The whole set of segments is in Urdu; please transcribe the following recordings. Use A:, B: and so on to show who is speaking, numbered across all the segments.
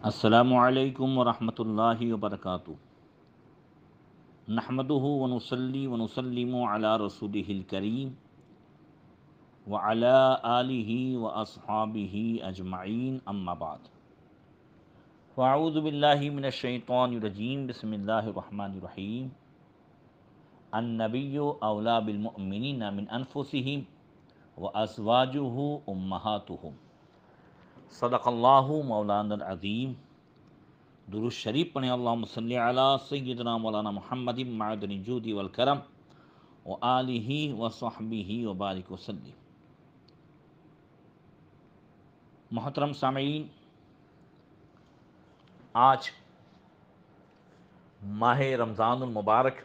A: السلام علیکم ورحمۃ اللہ وبرکاتہ۔ نحمدہ ونصلی ونسلم علی رسولہ الکریم وعلی آلہ واصحابہ اجمعین، اما بعد فاعوذ باللہ من الشیطان الرجیم، بسم اللہ الرحمن الرحیم۔ النبی اولی بالمؤمنین من انفسہم وازواجہ امہاتہم، صدق اللہ مولانا العظیم۔ درود شریف پڑھیں، اللہم صلی علی سیدنا مولانا محمد معدن الجود والکرم وآلہ وصحبہ وبارک وسلم۔ محترم سامعین، آج ماہ رمضان المبارک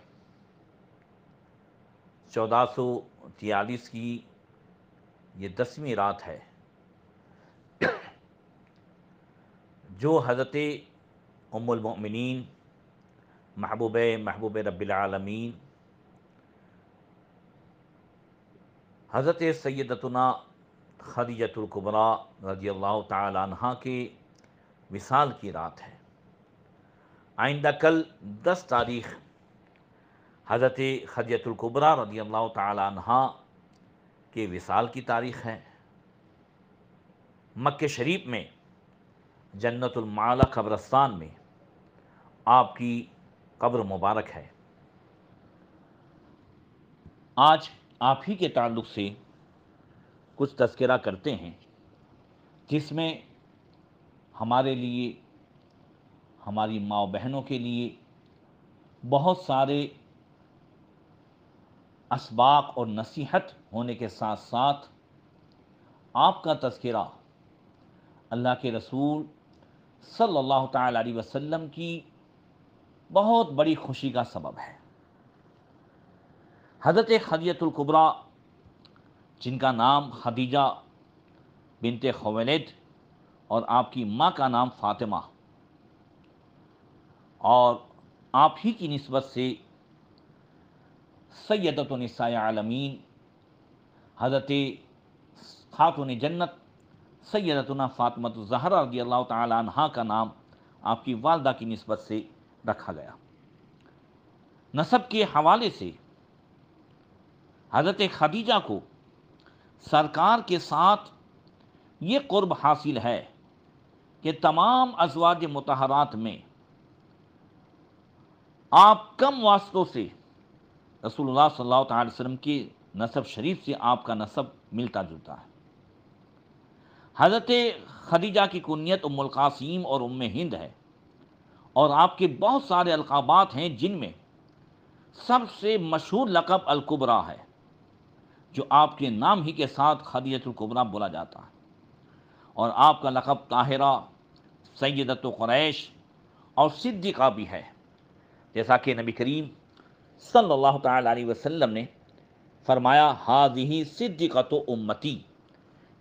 A: 1443 کی یہ 10ویں رات ہے، جو حضرت ام المؤمنین محبوب رب العالمین حضرت سیدتنا خدیجۃ الکبریٰ رضی اللہ تعالی عنہا کے وصال کی رات ہے۔ آئندہ کل 10 تاریخ حضرت خدیجۃ الکبریٰ رضی اللہ تعالی عنہا کے وصال کی تاریخ ہے۔ مکہ شریف میں جنت المعلی قبرستان میں آپ کی قبر مبارک ہے۔ آج آپ ہی کے تعلق سے کچھ تذکرہ کرتے ہیں، جس میں ہمارے لیے، ہماری ماں و بہنوں کے لیے بہت سارے اسباق اور نصیحت ہونے کے ساتھ ساتھ آپ کا تذکرہ اللہ کے رسول صلی اللہ تعالی علیہ وسلم کی بہت بڑی خوشی کا سبب ہے۔ حضرت خدیجۃ الکبریٰ، جن کا نام خدیجہ بنت خویلد اور آپ کی ماں کا نام فاطمہ، اور آپ ہی کی نسبت سے سیدۃ نساء عالمین حضرت خاتون جنت سیدتنا فاطمہ الزہرا رضی اللہ تعالی عنہا کا نام آپ کی والدہ کی نسبت سے رکھا گیا۔ نسب کے حوالے سے حضرت خدیجہ کو سرکار کے ساتھ یہ قرب حاصل ہے کہ تمام ازواج مطہرات میں آپ کم واسطوں سے رسول اللہ صلی اللہ تعالی وسلم کے نسب شریف سے آپ کا نسب ملتا جلتا ہے۔ حضرت خدیجہ کی کنیت ام القاسم اور ام ہند ہے، اور آپ کے بہت سارے القابات ہیں، جن میں سب سے مشہور لقب الکبریٰ ہے، جو آپ کے نام ہی کے ساتھ خدیجۃ الکبریٰ بولا جاتا ہے، اور آپ کا لقب طاہرہ، سیدۃ قریش اور صدیقہ بھی ہے، جیسا کہ نبی کریم صلی اللہ تعالی علیہ وسلم نے فرمایا، ہذہ صدیقۃ امتی،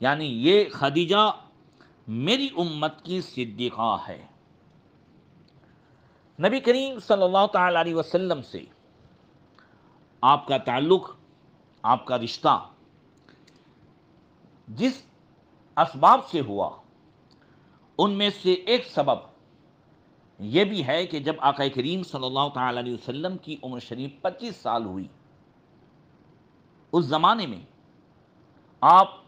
A: یعنی یہ خدیجہ میری امت کی صدیقہ ہے۔ نبی کریم صلی اللہ تعالی علیہ وسلم سے آپ کا تعلق، آپ کا رشتہ جس اسباب سے ہوا، ان میں سے ایک سبب یہ بھی ہے کہ جب آقا کریم صلی اللہ تعالی علیہ وسلم کی عمر شریف 25 سال ہوئی، اس زمانے میں آپ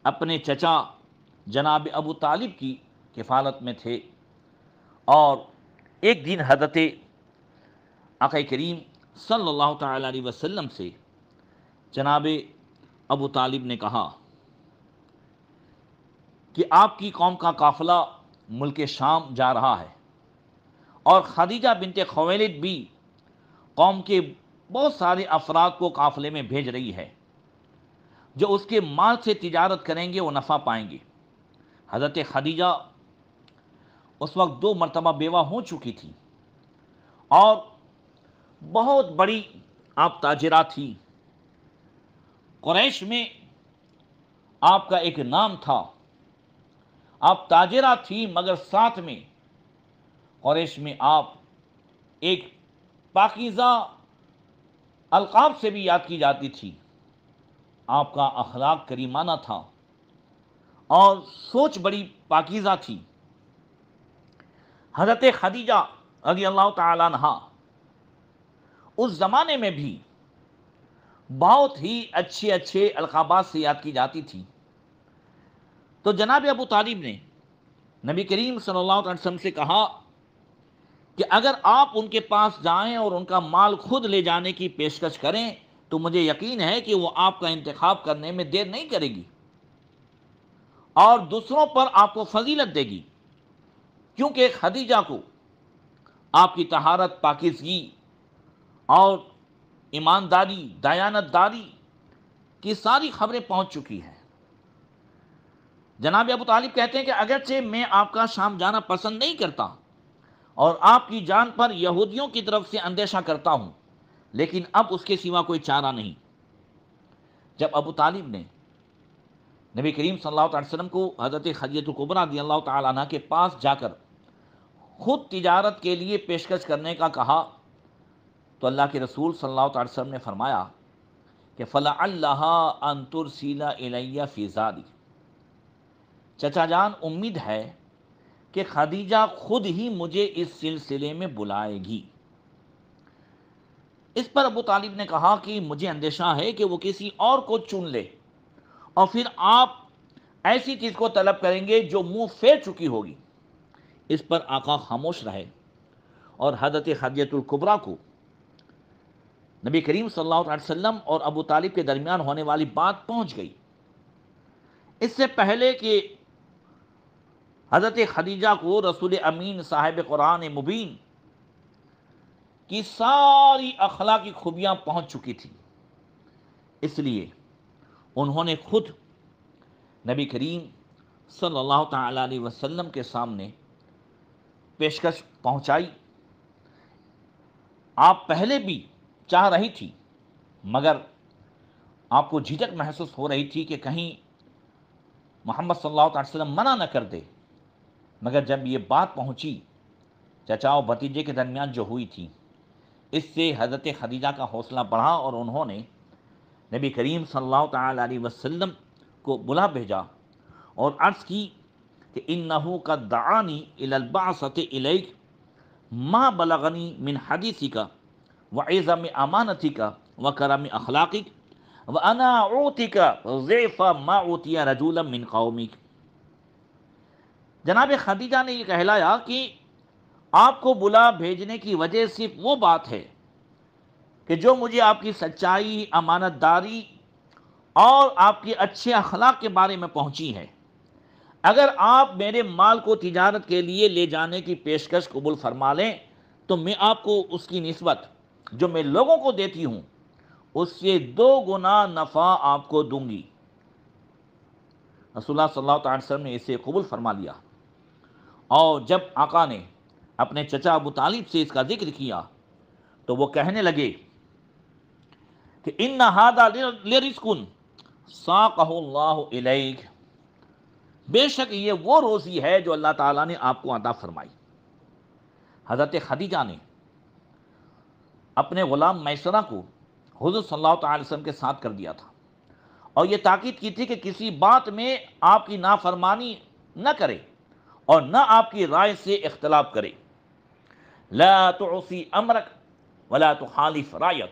A: اپنے چچا جناب ابو طالب کی کفالت میں تھے، اور ایک دن حضرت آقا کریم صلی اللہ تعالی علیہ وسلم سے جناب ابو طالب نے کہا کہ آپ کی قوم کا قافلہ ملک شام جا رہا ہے، اور خدیجہ بنت خویلد بھی قوم کے بہت سارے افراد کو قافلے میں بھیج رہی ہے، جو اس کے مال سے تجارت کریں گے وہ نفع پائیں گے۔ حضرت خدیجہ اس وقت 2 مرتبہ بیوہ ہو چکی تھی، اور بہت بڑی آپ تاجرہ تھی۔ قریش میں آپ کا ایک نام تھا، آپ تاجرہ تھی، مگر ساتھ میں قریش میں آپ ایک پاکیزہ القاب سے بھی یاد کی جاتی تھی۔ آپ کا اخلاق کریمانہ تھا، اور سوچ بڑی پاکیزہ تھی۔ حضرت خدیجہ رضی اللہ تعالیٰ عنہا اس زمانے میں بھی بہت ہی اچھے اچھے القابات سے یاد کی جاتی تھی. تو جناب ابو طالب نے نبی کریم صلی اللہ علیہ وسلم سے کہا کہ اگر آپ ان کے پاس جائیں اور ان کا مال خود لے جانے کی پیشکش کریں تو مجھے یقین ہے کہ وہ آپ کا انتخاب کرنے میں دیر نہیں کرے گی اور دوسروں پر آپ کو فضیلت دے گی، کیونکہ خدیجہ کو آپ کی طہارت، پاکیزگی اور ایمانداری، دیانت داری کی ساری خبریں پہنچ چکی ہیں. جناب ابو طالب کہتے ہیں کہ اگرچہ میں آپ کا شام جانا پسند نہیں کرتا اور آپ کی جان پر یہودیوں کی طرف سے اندیشہ کرتا ہوں، لیکن اب اس کے سوا کوئی چارہ نہیں. جب ابو طالب نے نبی کریم صلی اللہ علیہ وسلم کو حضرت خدیجہ کبریٰ رضی اللہ تعالیٰ عنہ کے پاس جا کر خود تجارت کے لیے پیشکش کرنے کا کہا تو اللہ کے رسول صلی اللہ علیہ وسلم نے فرمایا کہ فَلَعَلَّهَا أَن تُرْسِلَ إِلَيَّ فِي ذَلِكَ، چچا جان امید ہے کہ خدیجہ خود ہی مجھے اس سلسلے میں بلائے گی. اس پر ابو طالب نے کہا کہ مجھے اندیشہ ہے کہ وہ کسی اور کو چن لے اور پھر آپ ایسی چیز کو طلب کریں گے جو منہ پھیر چکی ہوگی. اس پر آقا خاموش رہے اور حضرت خدیجہ الکبریٰ کو نبی کریم صلی اللہ علیہ وسلم اور ابو طالب کے درمیان ہونے والی بات پہنچ گئی. اس سے پہلے کہ حضرت خدیجہ کو رسول امین صاحب قرآن مبین کی ساری اخلاقی خوبیاں پہنچ چکی تھی، اس لیے انہوں نے خود نبی کریم صلی اللہ تعالی علیہ وسلم کے سامنے پیشکش پہنچائی. آپ پہلے بھی چاہ رہی تھی مگر آپ کو جھجک محسوس ہو رہی تھی کہ کہیں محمد صلی اللہ علیہ وسلم منع نہ کر دے، مگر جب یہ بات پہنچی چچا و بھتیجے کے درمیان جو ہوئی تھی، اس سے حضرت خدیجہ کا حوصلہ بڑھا اور انہوں نے نبی کریم صلی اللہ تعالی علیہ وسلم کو بلا بھیجا اور عرض کی کہ انہو قد دعانی الی البعثۃ الیک ما بلغنی من حدیثک وعظم امانتک وکرم اخلاقک وانا اعطیک ضعف ما اعطی رجلا من قومک. جناب خدیجہ نے یہ کہلایا کہ آپ کو بلا بھیجنے کی وجہ صرف وہ بات ہے کہ جو مجھے آپ کی سچائی، امانت داری اور آپ کے اچھے اخلاق کے بارے میں پہنچی ہے. اگر آپ میرے مال کو تجارت کے لیے لے جانے کی پیشکش قبول فرما لیں تو میں آپ کو اس کی نسبت جو میں لوگوں کو دیتی ہوں اس سے 2 گنا نفع آپ کو دوں گی. رسول اللہ صلی اللہ علیہ وسلم نے اسے قبول فرما لیا اور جب آقا نے اپنے چچا ابو طالب سے اس کا ذکر کیا تو وہ کہنے لگے کہ ان ھذا لرزق ساقہ اللہ الیک، بے شک یہ وہ روزی ہے جو اللہ تعالیٰ نے آپ کو عطا فرمائی. حضرت خدیجہ نے اپنے غلام میسرہ کو حضور صلی اللہ تعالی وسلم کے ساتھ کر دیا تھا اور یہ تاکید کی تھی کہ کسی بات میں آپ کی نافرمانی نہ کرے اور نہ آپ کی رائے سے اختلاف کرے. لا تعصی امرک ولا تخالف رائک،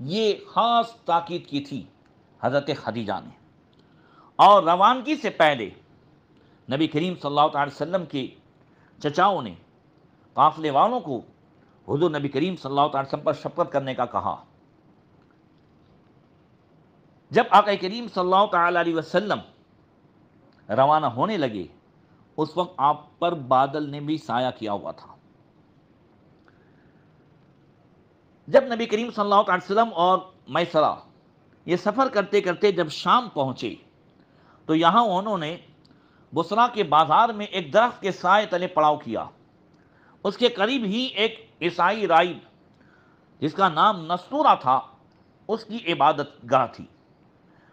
A: یہ خاص تاکید کی تھی حضرت خدیجہ نے. اور روانگی سے پہلے نبی کریم صلی اللہ علیہ وسلم کے چچاؤں نے قافلے والوں کو حضور نبی کریم صلی اللہ علیہ وسلم پر شفقت کرنے کا کہا. جب آقا کریم صلی اللہ تعالی علیہ وسلم روانہ ہونے لگے اس وقت آپ پر بادل نے بھی سایہ کیا ہوا تھا. جب نبی کریم صلی اللہ علیہ وسلم اور میسرہ یہ سفر کرتے کرتے جب شام پہنچے تو یہاں انہوں نے بصرہ کے بازار میں ایک درخت کے سائے تلے پڑاؤ کیا. اس کے قریب ہی ایک عیسائی راہب جس کا نام نستورہ تھا اس کی عبادت گاہ تھی.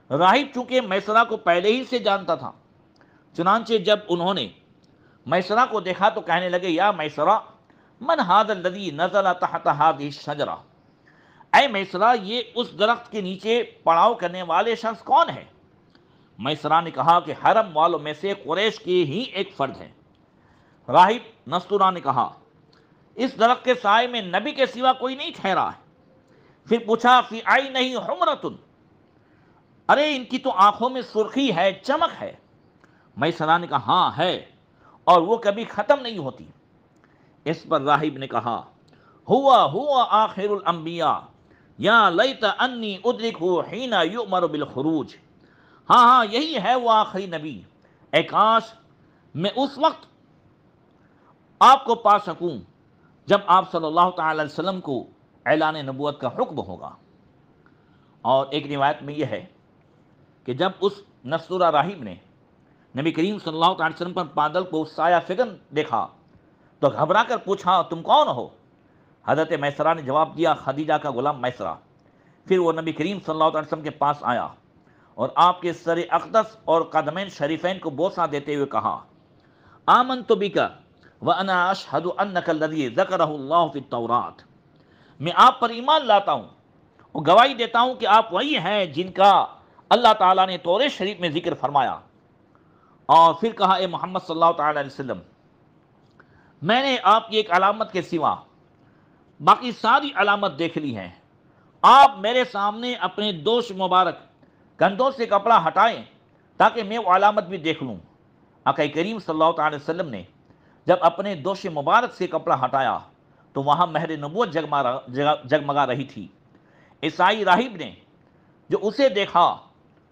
A: راہب چونکہ میسرہ کو پہلے ہی سے جانتا تھا، چنانچہ جب انہوں نے میسرہ کو دیکھا تو کہنے لگے یا میسرہ من ھذا الذی نزل تحت ھذہ الشجرہ، اے میسرہ یہ اس درخت کے نیچے پڑاؤ کرنے والے شخص کون ہے؟ میسرہ نے کہا کہ حرم والوں میں سے قریش کے ہی ایک فرد ہے. راہب نستورا نے کہا اس درخت کے سائے میں نبی کے سوا کوئی نہیں ٹھہرا ہے۔ پھر پوچھا فی عینہ حمرۃ، ارے ان کی تو آنکھوں میں سرخی ہے، چمک ہے۔ میسرہ نے کہا ہاں ہے، اور وہ کبھی ختم نہیں ہوتی۔ اس پر راہب نے کہا ہوا آخر الانبیاء یا لیت انی ادرکہ حین یؤمر بالخروج، ہاں ہاں یہی ہے وہ آخری نبی، اے کاش میں اس وقت آپ کو پا سکوں جب آپ صلی اللہ تعالی علیہ وسلم کو اعلان نبوت کا حکم ہوگا۔ اور ایک روایت میں یہ ہے کہ جب اس نستورہ راہب نے نبی کریم صلی اللہ تعالی وسلم پر بادل کو سایہ فگن دیکھا تو گھبرا کر پوچھا تم کون ہو؟ حضرت میسرہ نے جواب دیا خدیجہ کا غلام میسرہ۔ پھر وہ نبی کریم صلی اللہ علیہ وسلم کے پاس آیا اور آپ کے سر اقدس اور قدمین شریفین کو بوسہ دیتے ہوئے کہا آمنت بک وانا اشہد انک الذی ذکرہ اللہ فی التوراۃ، میں آپ پر ایمان لاتا ہوں اور گواہی دیتا ہوں کہ آپ وہی ہیں جن کا اللہ تعالیٰ نے تورات شریف میں ذکر فرمایا۔ اور پھر کہا اے محمد صلی اللہ تعالی علیہ وسلم، میں نے آپ کی ایک علامت کے سوا باقی ساری علامت دیکھ لی ہیں، آپ میرے سامنے اپنے دوش مبارک کندھوں سے کپڑا ہٹائیں تاکہ میں وہ علامت بھی دیکھ لوں۔ آقا کریم صلی اللہ تعالی وسلم نے جب اپنے دوش مبارک سے کپڑا ہٹایا تو وہاں مہر نبوت جگمگا رہی تھی۔ عیسائی راہب نے جو اسے دیکھا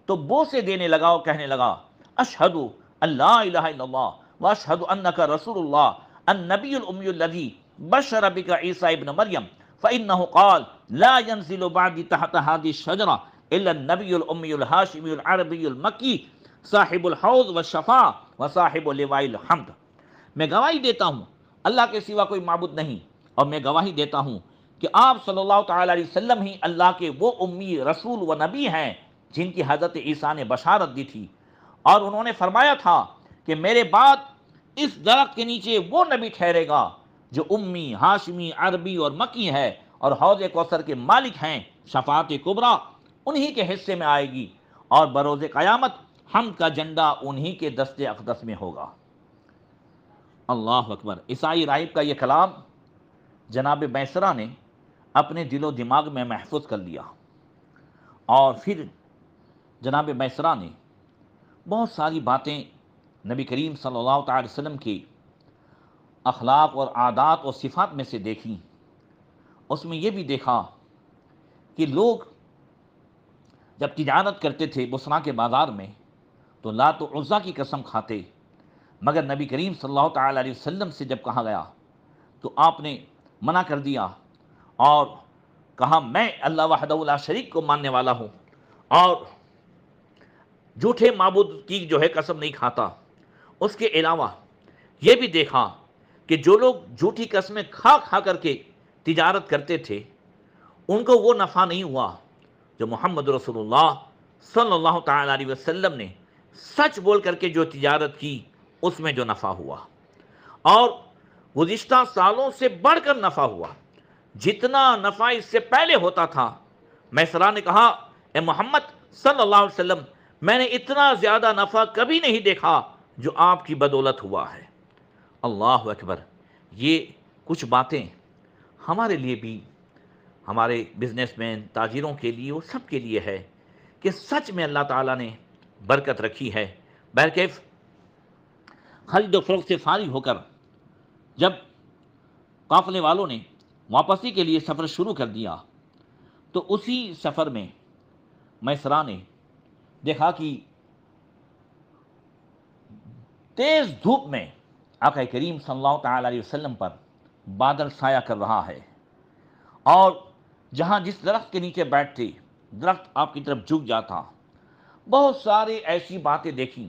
A: تو بوسے دینے لگا اور کہنے لگا اشہد ان لا الہ الا اللہ واشہد انک رسول اللہ النبی الامی الذی بشر بک عیسی ابن مریم فإنہ قال لا ينزل بعد تحت هذه الشجرة الا النبی الامی الہاشمی العربی المکی صاحب الحوض والشفاء وصاحب لواء الحمد۔ میں گواہی دیتا ہوں اللہ کے سوا کوئی معبود نہیں، اور میں گواہی دیتا ہوں کہ آپ صلی اللہ تعالی علیہ وسلم ہی اللہ کے وہ امی رسول و نبی ہیں جن کی حضرت عیسیٰ نے بشارت دی تھی، اور انہوں نے فرمایا تھا کہ میرے بعد اس درخت کے نیچے وہ نبی ٹھہرے گا جو امی ہاشمی عربی اور مکی ہے اور حوض کوثر کے مالک ہیں، شفاعت کبریٰ انہی کے حصے میں آئے گی، اور بروز قیامت حمد کا جھنڈا انہی کے دست اقدس میں ہوگا۔ اللہ اکبر۔ عیسائی راہب کا یہ کلام جناب میسرہ نے اپنے دل و دماغ میں محفوظ کر لیا، اور پھر جناب میسرہ نے بہت ساری باتیں نبی کریم صلی اللہ تعالی وسلم کی اخلاق اور عادات اور صفات میں سے دیکھیں۔ اس میں یہ بھی دیکھا کہ لوگ جب تجارت کرتے تھے بصرہ کے بازار میں تو لات و عزیٰ کی قسم کھاتے، مگر نبی کریم صلی اللہ تعالی علیہ وسلم سے جب کہا گیا تو آپ نے منع کر دیا اور کہا میں اللہ وحدہ لا شریک کو ماننے والا ہوں اور جھوٹے معبود کی جو ہے قسم نہیں کھاتا۔ اس کے علاوہ یہ بھی دیکھا کہ جو لوگ جھوٹی قسمیں کھا کھا کر کے تجارت کرتے تھے ان کو وہ نفع نہیں ہوا جو محمد رسول اللہ صلی اللہ تعالی علیہ وسلم نے سچ بول کر کے جو تجارت کی اس میں جو نفع ہوا، اور گزشتہ سالوں سے بڑھ کر نفع ہوا، جتنا نفع اس سے پہلے ہوتا تھا۔ میسرہ نے کہا اے محمد صلی اللہ علیہ وسلم، میں نے اتنا زیادہ نفع کبھی نہیں دیکھا جو آپ کی بدولت ہوا ہے۔ اللہ اکبر۔ یہ کچھ باتیں ہمارے لیے بھی، ہمارے بزنس مین تاجروں کے لیے، وہ سب کے لیے ہے کہ سچ میں اللہ تعالیٰ نے برکت رکھی ہے۔ بہرکیف خرید و فروخت سے فارغ ہو کر جب قافلے والوں نے واپسی کے لیے سفر شروع کر دیا تو اسی سفر میں میسرہ نے دیکھا کہ تیز دھوپ میں آقا کریم صلی اللہ تعالی علیہ وسلم پر بادل سایہ کر رہا ہے، اور جہاں جس درخت کے نیچے بیٹھتے درخت آپ کی طرف جھک جاتا۔ بہت سارے ایسی باتیں دیکھیں،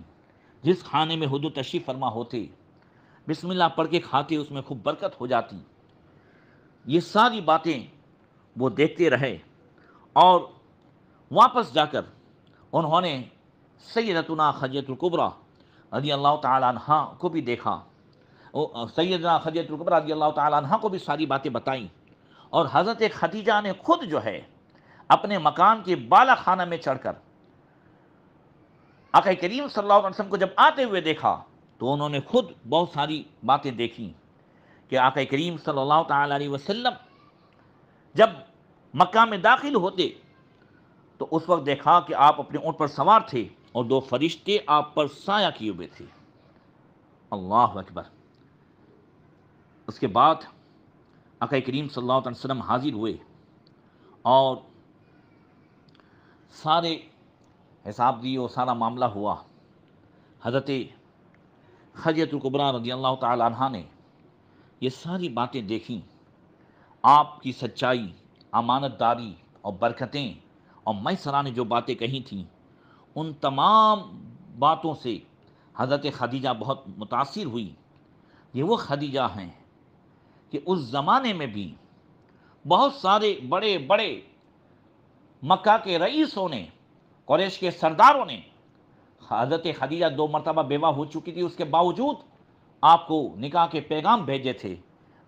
A: جس کھانے میں حضور تشریف فرما ہوتے بسم اللہ پڑھ کے کھاتے اس میں خوب برکت ہو جاتی۔ یہ ساری باتیں وہ دیکھتے رہے، اور واپس جا کر انہوں نے سیدتنا خدیجہ الکبریٰ رضی اللہ تعالی عنہ کو بھی دیکھا، سیدنا خدیجہ الکبریٰ رضی اللہ تعالی عنہ کو بھی ساری باتیں بتائیں، اور حضرت خدیجہ نے خود جو ہے اپنے مکان کے بالا خانہ میں چڑھ کر آقا کریم صلی اللہ علیہ وسلم کو جب آتے ہوئے دیکھا تو انہوں نے خود بہت ساری باتیں دیکھیں کہ آقا کریم صلی اللہ تعالی علیہ وسلم جب مکہ میں داخل ہوتے تو اس وقت دیکھا کہ آپ اپنے اونٹ پر سوار تھے اور دو فرشتے آپ پر سایہ کیے ہوئے تھے۔ اللہ اکبر۔ اس کے بعد آقا کریم صلی اللہ علیہ وسلم حاضر ہوئے اور سارے حساب دیے اور سارا معاملہ ہوا۔ حضرت خدیجہ الکبریٰ رضی اللہ تعالی عنہا نے یہ ساری باتیں دیکھیں، آپ کی سچائی، امانت داری اور برکتیں، اور میسرہ نے جو باتیں کہی تھیں، ان تمام باتوں سے حضرت خدیجہ بہت متاثر ہوئی۔ یہ وہ خدیجہ ہیں کہ اس زمانے میں بھی بہت سارے بڑے بڑے مکہ کے رئیسوں نے، قریش کے سرداروں نے، حضرت خدیجہ 2 مرتبہ بیوہ ہو چکی تھی، اس کے باوجود آپ کو نکاح کے پیغام بھیجے تھے،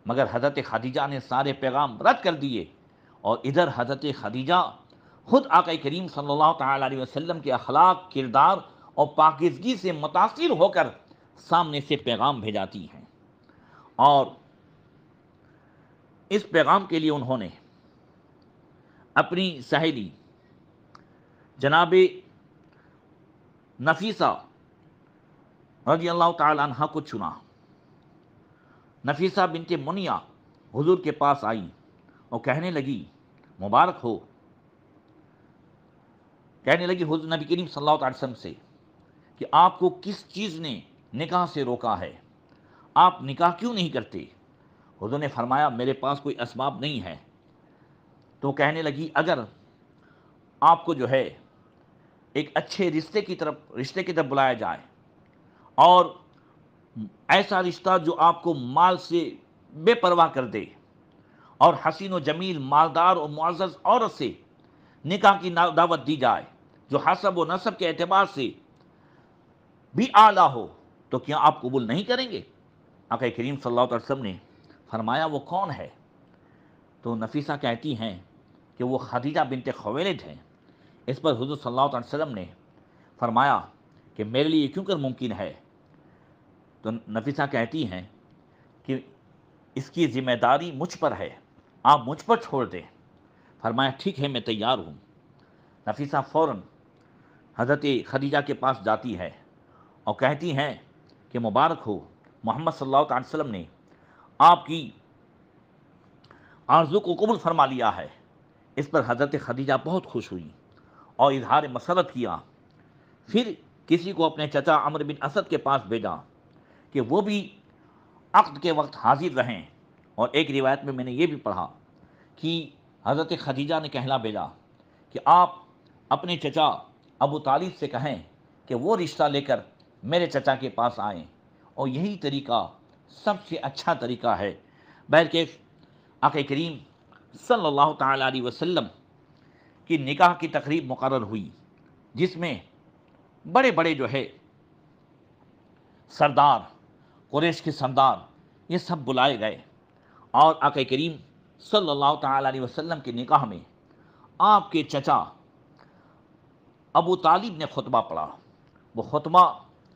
A: مگر حضرت خدیجہ نے سارے پیغام رد کر دیے، اور ادھر حضرت خدیجہ خود آقا کریم صلی اللہ تعالی علیہ وسلم کے اخلاق، کردار اور پاکیزگی سے متاثر ہو کر سامنے سے پیغام بھیجاتی ہیں، اور اس پیغام کے لیے انہوں نے اپنی سہیلی جناب نفیسہ رضی اللہ تعالی عنہ کو چنا۔ نفیسہ بنت منیہ حضور کے پاس آئی اور کہنے لگی مبارک ہو، کہنے لگی حضور نبی کریم صلی اللہ علیہ وسلم سے کہ آپ کو کس چیز نے نکاح سے روکا ہے، آپ نکاح کیوں نہیں کرتے؟ حضور نے فرمایا میرے پاس کوئی اسباب نہیں ہے۔ تو کہنے لگی اگر آپ کو جو ہے ایک اچھے رشتے کی طرف بلایا جائے، اور ایسا رشتہ جو آپ کو مال سے بے پرواہ کر دے، اور حسین و جمیل مالدار اور معزز عورت سے نکاح کی دعوت دی جائے جو حسب و نسب کے اعتبار سے بھی اعلیٰ ہو، تو کیا آپ قبول نہیں کریں گے؟ آقا کریم صلی اللہ علیہ وسلم نے فرمایا وہ کون ہے؟ تو نفیسہ کہتی ہیں کہ وہ خدیجہ بنت خویلد ہیں۔ اس پر حضور صلی اللہ علیہ وسلم نے فرمایا کہ میرے لیے کیوں کر ممکن ہے؟ تو نفیسہ کہتی ہیں کہ اس کی ذمہ داری مجھ پر ہے، آپ مجھ پر چھوڑ دیں۔ فرمایا ٹھیک ہے میں تیار ہوں۔ نفیسہ فوراً حضرت خدیجہ کے پاس جاتی ہے اور کہتی ہیں کہ مبارک ہو، محمد صلی اللہ علیہ وسلم نے آپ کی آرزو کو قبول فرما لیا ہے۔ اس پر حضرت خدیجہ بہت خوش ہوئی اور اظہار مسرت کیا۔ پھر کسی کو اپنے چچا عمرو بن اسد کے پاس بھیجا کہ وہ بھی عقد کے وقت حاضر رہیں، اور ایک روایت میں نے یہ بھی پڑھا کہ حضرت خدیجہ نے کہلا بھیجا کہ آپ اپنے چچا ابو طالب سے کہیں کہ وہ رشتہ لے کر میرے چچا کے پاس آئیں، اور یہی طریقہ سب سے اچھا طریقہ ہے۔ بہرکیف آقا کریم صلی اللہ تعالی علیہ وسلم کی نکاح کی تقریب مقرر ہوئی، جس میں بڑے بڑے جو ہے سردار، قریش کے سردار، یہ سب بلائے گئے، اور آقا کریم صلی اللہ تعالی علیہ وسلم کے نکاح میں آپ کے چچا ابو طالب نے خطبہ پڑھا۔ وہ خطبہ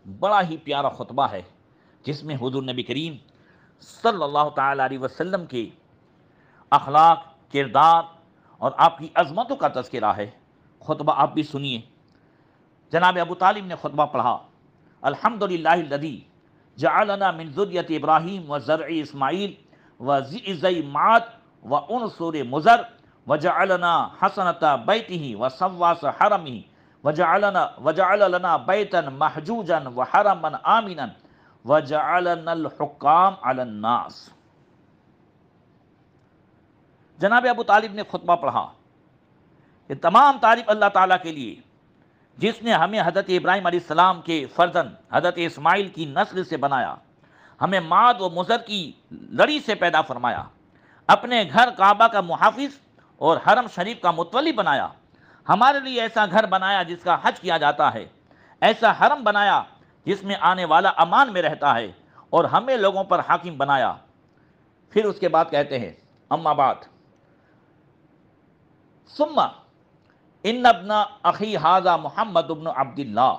A: بڑا ہی پیارا خطبہ ہے، جس میں حضور نبی کریم صلی اللہ تعالی علیہ وسلم کے اخلاق، کردار اور آپ کی عظمتوں کا تذکرہ ہے۔ خطبہ آپ بھی سنیے۔ جناب ابو طالب نے خطبہ پڑھا، الحمدللہ الذی جعلنا من ذریۃ ابراہیم و زرع اسماعیل و ذی معاد و عنصر مضر وجعلنا حسنۃ بیتہ و سواس حرمہ وجعل لنا بیتا محجوجا و حرما آمنا وجعلنا الحکام علی الناس۔ جناب ابو طالب نے خطبہ پڑھا کہ تمام تعریف اللہ تعالیٰ کے لیے، جس نے ہمیں حضرت ابراہیم علیہ السلام کے فرزند حضرت اسماعیل کی نسل سے بنایا، ہمیں ماد و مضر کی لڑی سے پیدا فرمایا، اپنے گھر کعبہ کا محافظ اور حرم شریف کا متولی بنایا، ہمارے لیے ایسا گھر بنایا جس کا حج کیا جاتا ہے، ایسا حرم بنایا جس میں آنے والا امان میں رہتا ہے، اور ہمیں لوگوں پر حاکم بنایا۔ پھر اس کے بعد کہتے ہیں اما بعد ثم ان ابن اخی ھذا محمد ابن عبد اللہ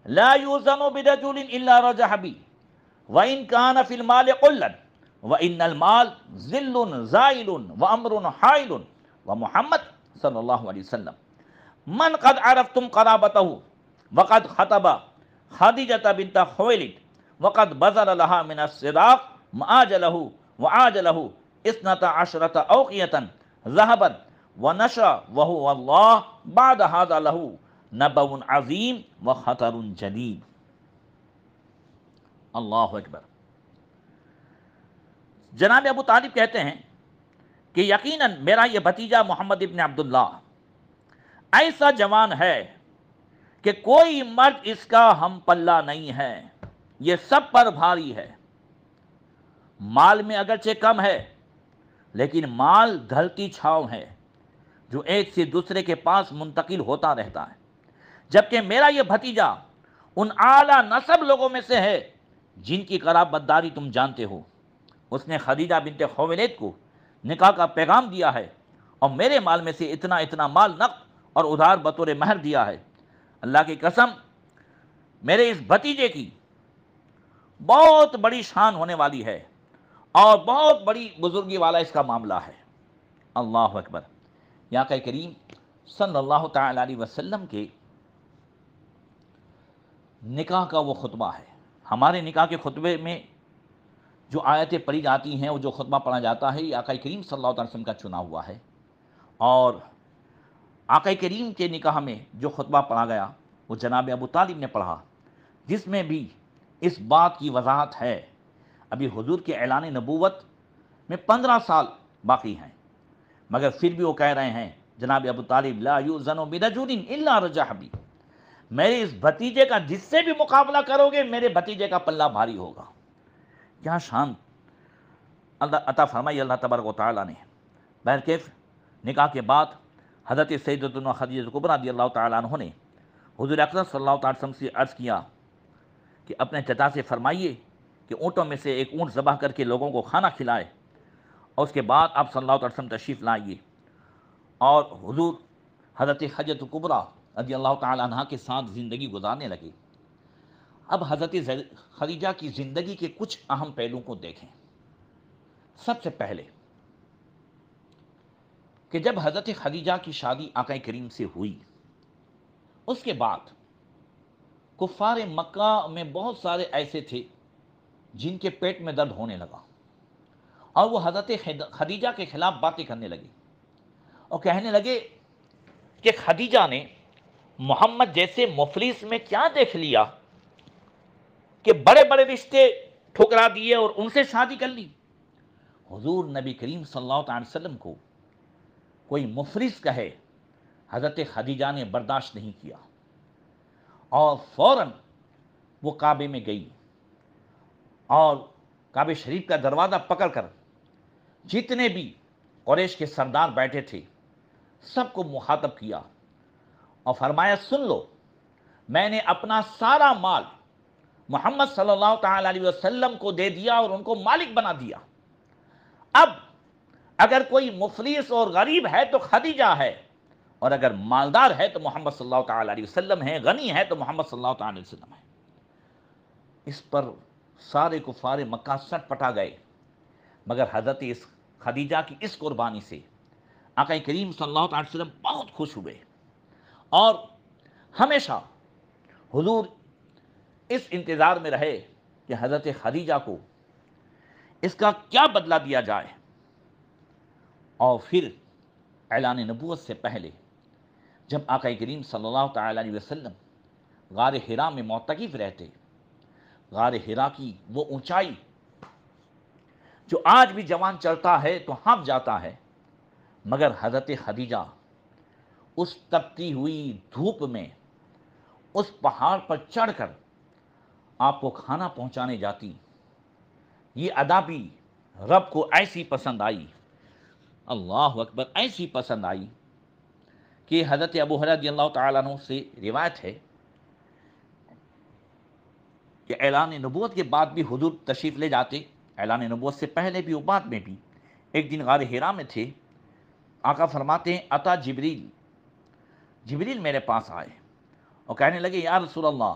A: لا یوزن برجل الا رجح بی وان کان فی المال قلا وان المال ذل زائل وامر حائل ومحمد صلی اللہ علیہ وسلم من قد عرفتم قرابته وقد خطب خدیجة بنت خویلد وقد بذل لها من الصداق ما آجله وعاجله 12 أوقية ذهبا ونشر وهو الله بعد هذا له نبأ عظيم وخطر جليل. اللہ اکبر. جناب ابو طالب کہتے ہیں کہ یقیناً میرا یہ بھتیجا محمد ابن عبداللہ ایسا جوان ہے کہ کوئی مرد اس کا ہم پلہ نہیں ہے، یہ سب پر بھاری ہے. مال میں اگرچہ کم ہے لیکن مال ڈھلتی چھاؤں ہے جو ایک سے دوسرے کے پاس منتقل ہوتا رہتا ہے، جبکہ میرا یہ بھتیجا ان اعلیٰ نسب لوگوں میں سے ہے جن کی قرابت داری تم جانتے ہو. اس نے خدیجہ بنت خویلد کو نکاح کا پیغام دیا ہے اور میرے مال میں سے اتنا اتنا مال نقد اور ادھار بطور مہر دیا ہے. اللہ کی قسم میرے اس بھتیجے کی بہت بڑی شان ہونے والی ہے اور بہت بڑی بزرگی والا اس کا معاملہ ہے. اللہ اکبر. یا آقا کریم صلی اللہ تعالی علیہ وسلم کے نکاح کا وہ خطبہ ہے. ہمارے نکاح کے خطبے میں جو آیتیں پڑھی جاتی ہیں، وہ جو خطبہ پڑھا جاتا ہے، یہ آقا کریم صلی اللہ علیہ وسلم کا چنا ہوا ہے. اور آقا کریم کے نکاح میں جو خطبہ پڑھا گیا وہ جناب ابو طالب نے پڑھا، جس میں بھی اس بات کی وضاحت ہے ابھی حضور کے اعلان نبوت میں 15 سال باقی ہیں، مگر پھر بھی وہ کہہ رہے ہیں جناب ابو طالب لا یؤذن برجل الا رجح بی، میرے اس بھتیجے کا جس سے بھی مقابلہ کرو گے میرے بھتیجے کا پلہ بھاری ہوگا. کیا شان اللہ عطا فرمائی اللہ تبارک و تعالیٰ نے. بہرکیف نکاح کے بعد حضرت سیدتنا خدیجہ کبریٰ رضی اللہ تعالیٰ عنہ نے حضور اکرم صلی اللہ تعالی وسلم سے عرض کیا کہ اپنے چچا سے فرمائیے کہ اونٹوں میں سے ایک اونٹ ذبح کر کے لوگوں کو کھانا کھلائے، اور اس کے بعد آپ صلی اللہ علیہ وسلم تشریف لائیے. اور حضور حضرت خدیجہ کبریٰ رضی اللہ تعالیٰ عنہ کے ساتھ زندگی گزارنے لگے. اب حضرت خدیجہ کی زندگی کے کچھ اہم پہلوؤں کو دیکھیں. سب سے پہلے کہ جب حضرت خدیجہ کی شادی آقا کریم سے ہوئی، اس کے بعد کفار مکہ میں بہت سارے ایسے تھے جن کے پیٹ میں درد ہونے لگا اور وہ حضرت خدیجہ کے خلاف باتیں کرنے لگے اور کہنے لگے کہ خدیجہ نے محمد جیسے مفلس میں کیا دیکھ لیا کہ بڑے بڑے رشتے ٹھکرا دیے اور ان سے شادی کر لی. حضور نبی کریم صلی اللہ علیہ وسلم کو کوئی مفلس کہے حضرت خدیجہ نے برداشت نہیں کیا اور فوراً وہ کعبے میں گئی اور کعبہ شریف کا دروازہ پکڑ کر جتنے بھی قریش کے سردار بیٹھے تھے سب کو مخاطب کیا اور فرمایا سن لو، میں نے اپنا سارا مال محمد صلی اللہ تعالی علیہ وسلم کو دے دیا اور ان کو مالک بنا دیا. اب اگر کوئی مفلس اور غریب ہے تو خدیجہ ہے، اور اگر مالدار ہے تو محمد صلی اللہ تعالی علیہ وسلم ہے، غنی ہے تو محمد صلی اللہ تعالی علیہ وسلم ہے. اس پر سارے کفار مکہ سٹ پٹا گئے، مگر حضرت خدیجہ کی اس قربانی سے آقا کریم صلی اللہ تعالی وسلم بہت خوش ہوئے اور ہمیشہ حضور اس انتظار میں رہے کہ حضرت خدیجہ کو اس کا کیا بدلہ دیا جائے. اور پھر اعلان نبوت سے پہلے جب آقا کریم صلی اللہ تعالی علیہ وسلم غار حرا میں معتکف رہتے، غار حرا کی وہ اونچائی جو آج بھی جوان چڑھتا ہے تو ہانپ جاتا ہے، مگر حضرت خدیجہ اس تپتی ہوئی دھوپ میں اس پہاڑ پر چڑھ کر آپ کو کھانا پہنچانے جاتی. یہ ادا بھی رب کو ایسی پسند آئی، اللہ اکبر، ایسی پسند آئی کہ حضرت ابو ہریرہ رضی اللہ تعالیٰ عنہ سے روایت ہے کہ اعلان نبوت کے بعد بھی حضور تشریف لے جاتے، اعلان نبوت سے پہلے بھی اور بعد میں بھی. ایک دن غار حرا میں تھے، آقا فرماتے ہیں عطا جبریل میرے پاس آئے اور کہنے لگے یا رسول اللہ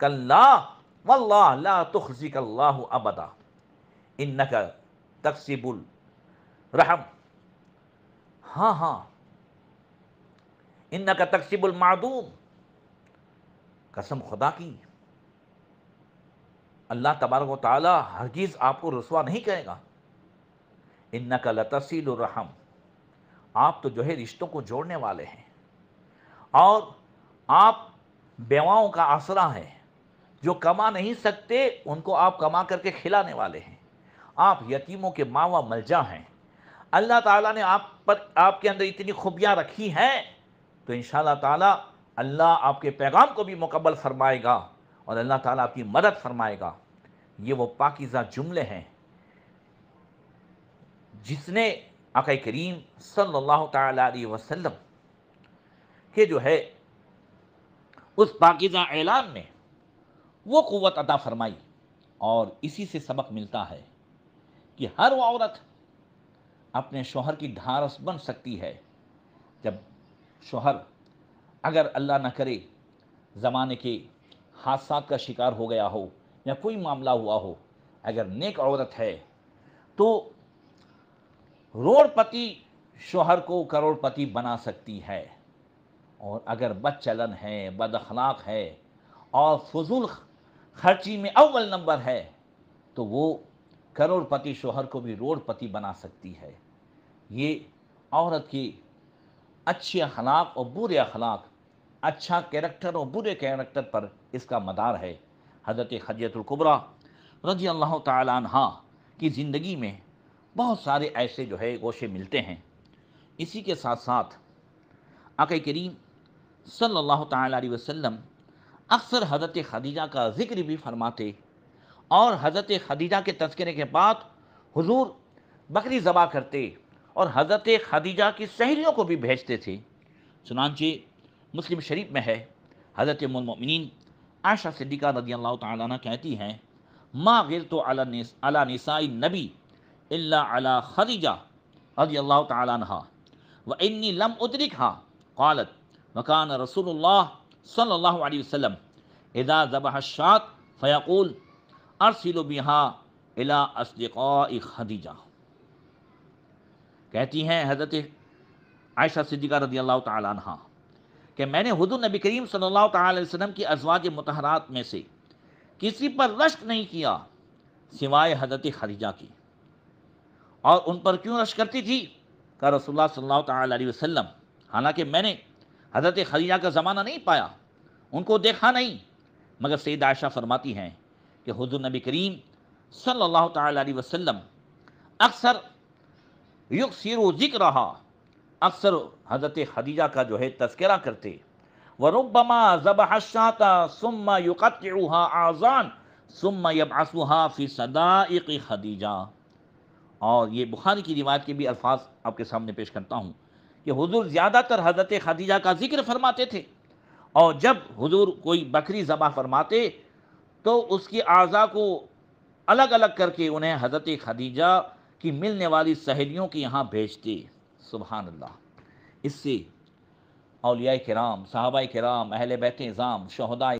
A: کلا واللہ لا تخزک اللہ ابدا انک تکسب الرحم، ہاں ہاں انک تکسب المعدوم، قسم خدا کی اللہ تبارک و تعالی ہرگز آپ کو رسوا نہیں کرے گا۔ انک لتصل الرحم، آپ تو جو ہے رشتوں کو جوڑنے والے ہیں، اور آپ بیواؤں کا آسرا ہیں، جو کما نہیں سکتے ان کو آپ کما کر کے کھلانے والے ہیں، آپ یتیموں کے ماوا ملجا ہیں۔ اللہ تعالیٰ نے آپ کے اندر اتنی خوبیاں رکھی ہیں تو انشاءاللہ تعالی اللہ آپ کے پیغام کو بھی مقبل فرمائے گا اور اللہ تعالیٰ آپ کی مدد فرمائے گا۔ یہ وہ پاکیزہ جملے ہیں جس نے آقا کریم صلی اللہ تعالی علیہ وسلم کے جو ہے اس پاکیزہ اعلان میں وہ قوت عطا فرمائی، اور اسی سے سبق ملتا ہے کہ ہر وہ عورت اپنے شوہر کی ڈھارس بن سکتی ہے جب شوہر اگر اللہ نہ کرے زمانے کے حادثات کا شکار ہو گیا ہو یا کوئی معاملہ ہوا ہو، اگر نیک عورت ہے تو روڑ پتی شوہر کو کروڑ پتی بنا سکتی ہے، اور اگر بد چلن ہے، بد اخلاق ہے اور فضول خرچی میں اول نمبر ہے تو وہ کروڑ پتی شوہر کو بھی روڑ پتی بنا سکتی ہے۔ یہ عورت کی اچھے اخلاق اور برے اخلاق، اچھا کیریکٹر اور برے کیریکٹر پر اس کا مدار ہے۔ حضرت خدیجہ الکبریٰ رضی اللہ تعالی عنہا کی زندگی میں بہت سارے ایسے جو ہے گوشے ملتے ہیں۔ اسی کے ساتھ ساتھ آقا کریم صلی اللہ تعالی علیہ وسلم اکثر حضرت خدیجہ کا ذکر بھی فرماتے، اور حضرت خدیجہ کے تذکرے کے بعد حضور بکری ذبح کرتے اور حضرت خدیجہ کی سہیلیوں کو بھی بھیجتے تھے۔ چنانچہ مسلم شریف میں ہے، حضرت ام المؤمنین عائشہ صدیقہ رضی اللہ تعالیٰ عنہ کہتی ہیں ما غرت علی نساء النبی الا علی خدیجہ رضی اللہ تعالیٰ عنہ وانی لم ادرکها قالت وکان رسول اللہ صلی اللہ علیہ وسلم اذا ذبح الشاة فیقول ارسل بها الى اصدقاء خدیجہ۔ کہتی ہیں حضرت عائشہ صدیقہ رضی اللہ تعالیٰ عنہ کہ میں نے حضور نبی کریم صلی اللہ تعالی علیہ وسلم کی ازواج مطہرات میں سے کسی پر رشک نہیں کیا سوائے حضرت خدیجہ کی۔ اور ان پر کیوں رشک کرتی تھی؟ کہ رسول اللہ صلی اللہ تعالی علیہ وسلم، حالانکہ میں نے حضرت خدیجہ کا زمانہ نہیں پایا، ان کو دیکھا نہیں، مگر سیدہ عائشہ فرماتی ہیں کہ حضور نبی کریم صلی اللہ تعالی علیہ وسلم اکثر یکثر ذکرہا، اکثر حضرت خدیجہ کا جو ہے تذکرہ کرتے، وَرُبَّمَا ذَبَحَ الشَّاةَ ثُمَّ يُقَطِّعُهَا أَعْضَانٍ ثُمَّ يَبْعَثُهَا فِي صَدَائِقِ خدیجہ۔ اور یہ بخاری کی روایت کے بھی الفاظ آپ کے سامنے پیش کرتا ہوں کہ حضور زیادہ تر حضرت خدیجہ کا ذکر فرماتے تھے، اور جب حضور کوئی بکری ذبح فرماتے تو اس کی اعضاء کو الگ الگ کر کے انہیں حضرت خدیجہ کی ملنے والی سہیلیوں کے یہاں بھیجتے۔ سبحان اللہ۔ اس سے اولیاء کرام، صحابہ کرام، اہل بیت اعظام، شہداء